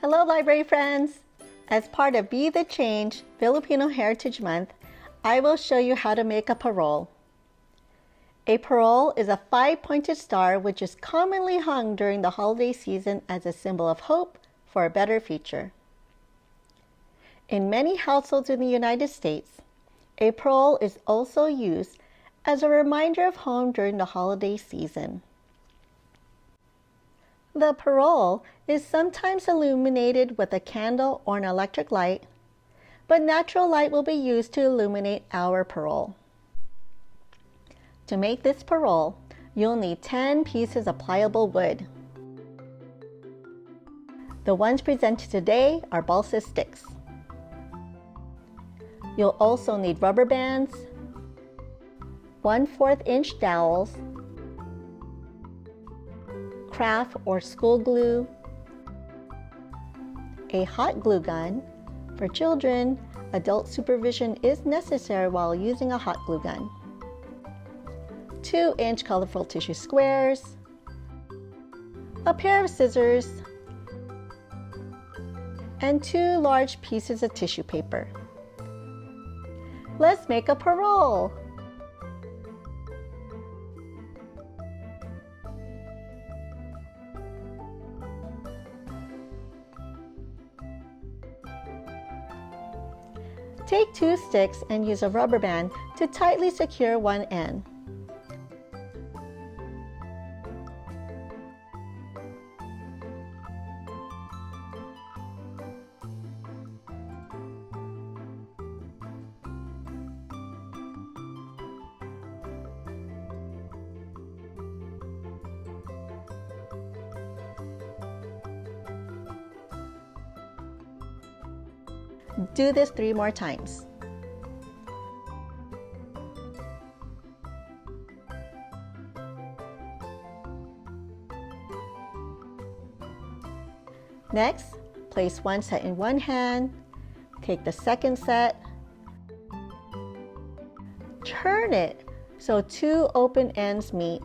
Hello, library friends! As part of Be the Change Filipino Heritage Month, I will show you how to make a parol. A parol is a 5-pointed star which is commonly hung during the holiday season as a symbol of hope for a better future. In many households in the United States, a parol is also used as a reminder of home during the holiday season. The parol is sometimes illuminated with a candle or an electric light, but natural light will be used to illuminate our parol. To make this parol, you'll need 10 pieces of pliable wood. The ones presented today are balsa sticks. You'll also need rubber bands, 1/4-inch dowels, craft or school glue, a hot glue gun. For children, adult supervision is necessary while using a hot glue gun. 2-inch colorful tissue squares, a pair of scissors, and 2 large pieces of tissue paper. Let's make a parol! Take 2 sticks and use a rubber band to tightly secure one end. Do this 3 more times. Next, place one set in one hand, take the second set, turn it so 2 open ends meet.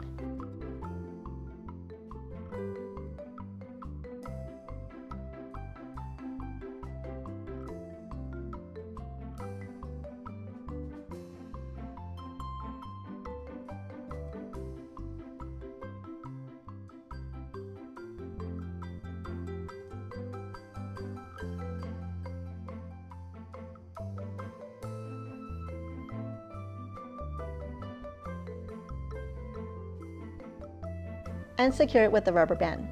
And secure it with the rubber band.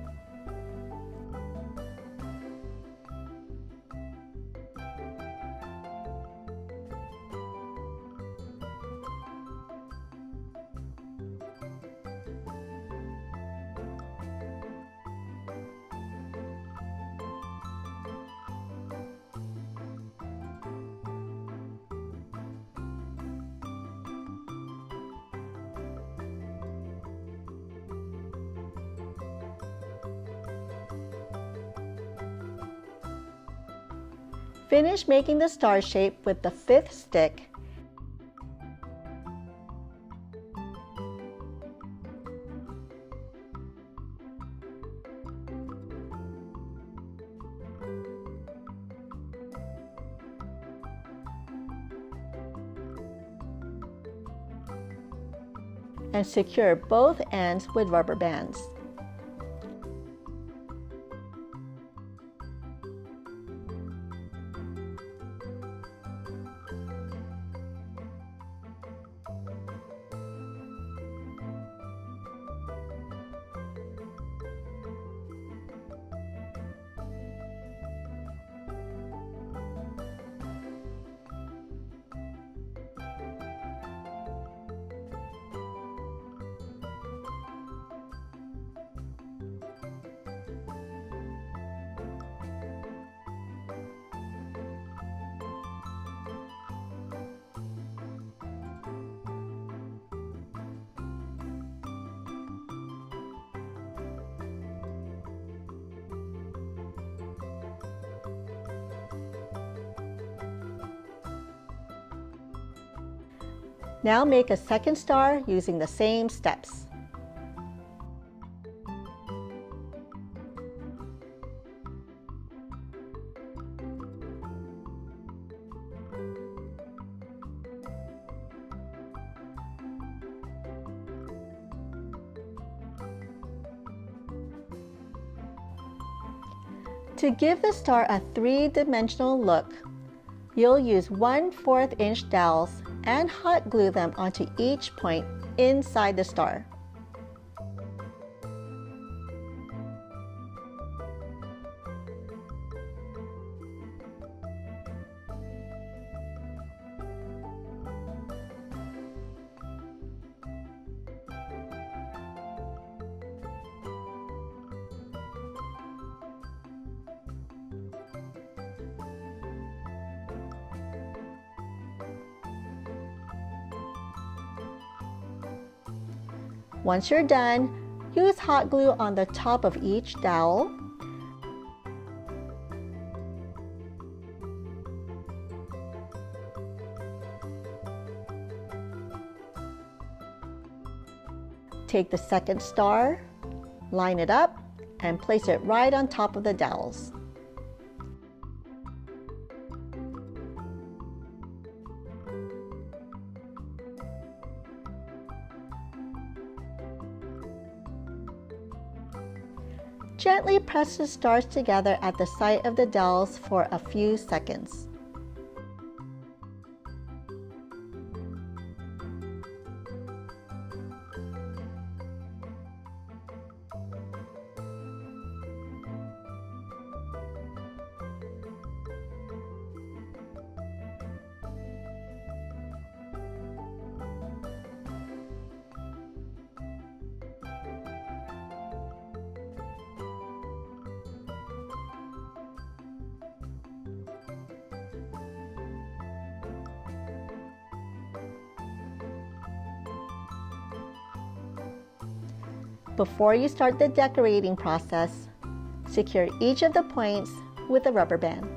Finish making the star shape with the 5th stick. And secure both ends with rubber bands. Now make a second star using the same steps. To give the star a three-dimensional look, you'll use 1/4 inch dowels and hot glue them onto each point inside the star. Once you're done, use hot glue on the top of each dowel. Take the second star, line it up, and place it right on top of the dowels. Gently press the stars together at the side of the dowels for a few seconds. Before you start the decorating process, secure each of the points with a rubber band.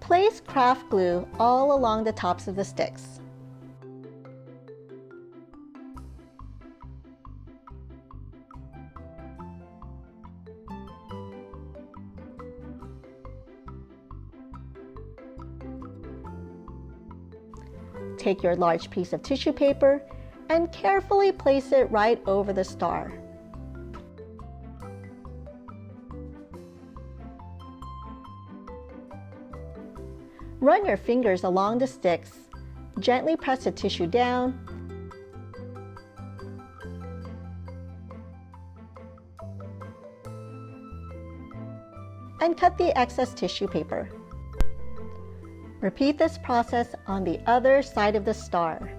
Place craft glue all along the tops of the sticks. Take your large piece of tissue paper and carefully place it right over the star. Run your fingers along the sticks, gently press the tissue down, and cut the excess tissue paper. Repeat this process on the other side of the star.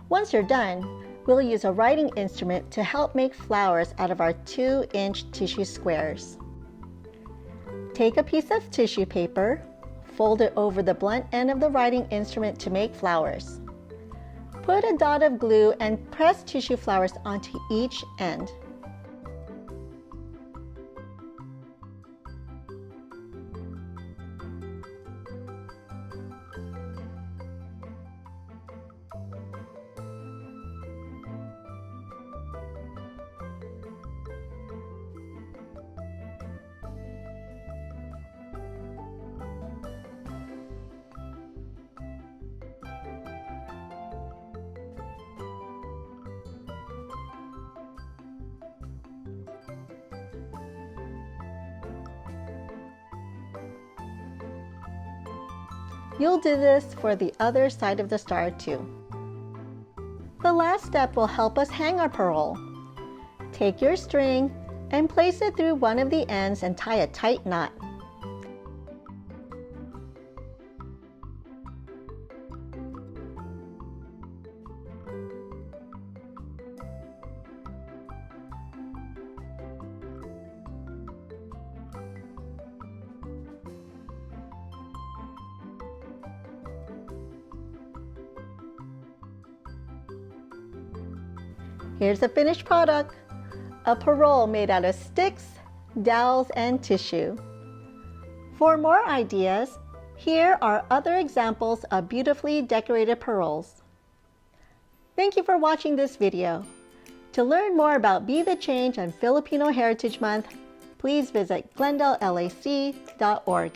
Once you're done, we'll use a writing instrument to help make flowers out of our 2-inch tissue squares. Take a piece of tissue paper, fold it over the blunt end of the writing instrument to make flowers. Put a dot of glue and press tissue flowers onto each end. You'll do this for the other side of the star too. The last step will help us hang our parol. Take your string and place it through one of the ends and tie a tight knot. Here's the finished product, a parol made out of sticks, dowels, and tissue. For more ideas, here are other examples of beautifully decorated parols. Thank you for watching this video. To learn more about Be the Change and Filipino Heritage Month, please visit glendalelac.org.